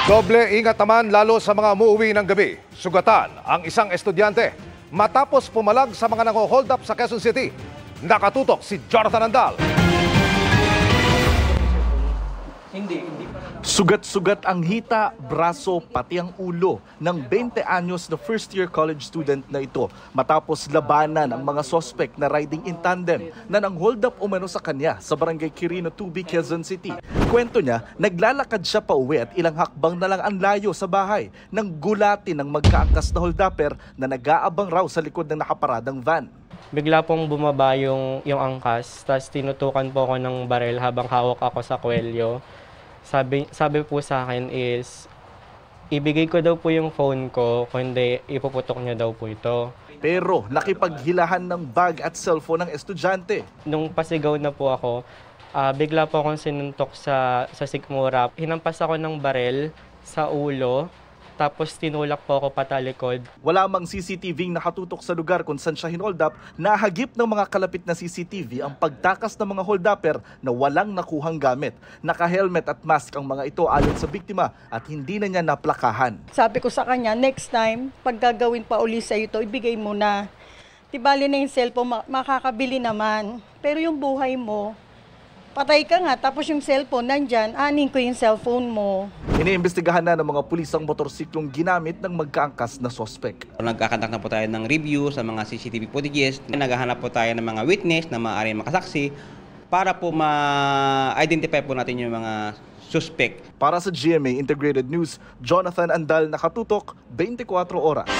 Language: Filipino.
Doble ingat naman lalo sa mga umuwi ng gabi. Sugatan ang isang estudyante matapos pumalag sa mga nang-hold up sa Quezon City. Nakatutok si Jonathan Andal. Sugat-sugat ang hita, braso, pati ang ulo ng 20 anyos na first-year college student na ito matapos labanan ang mga sospek na riding in tandem na nang-hold up umano sa kanya sa barangay Quirino 2B, Quezon City. Kwento niya, naglalakad siya pa uwi at ilang hakbang na lang ang layo sa bahay nang gulatin ng magkaangkas na hold-upper na nag-aabang raw sa likod ng nakaparadang van. Bigla pong bumaba yung angkas, tapos tinutukan po ako ng baril habang hawak ako sa kwelyo. Sabi po sa akin is, ibigay ko daw po yung phone ko, kundi ipuputok niya daw po ito. Pero nakipaghilahan ng bag at cellphone ng estudyante. Nung pasigaw na po ako, bigla po akong sinuntok sa sikmura. Hinampas ako ng baril sa ulo, tapos tinulak po ako patalikod. Wala mang CCTV nakatutok sa lugar kung saan siya hinold up. Nahagip ng mga kalapit na CCTV ang pagtakas ng mga hold-upper na walang nakuhang gamit. Naka-helmet at mask ang mga ito ayon sa biktima at hindi na niya naplakahan. Sabi ko sa kanya, next time, pag gagawin pa uli sa ito, ibigay mo na. Tibali na yung cellphone, makakabili naman. Pero yung buhay mo, patay ka nga, tapos yung cellphone nandyan, anin ko yung cellphone mo. Iniimbestigahan na ng mga pulis ang motorsiklong ginamit ng magkaangkas na sospek. Nagkakandak na po tayo ng review sa mga CCTV footages. Naghahanap po tayo ng mga witness na maaaring makasaksi para po ma-identify po natin yung mga suspect. Para sa GMA Integrated News, Jonathan Andal, nakatutok, 24 oras.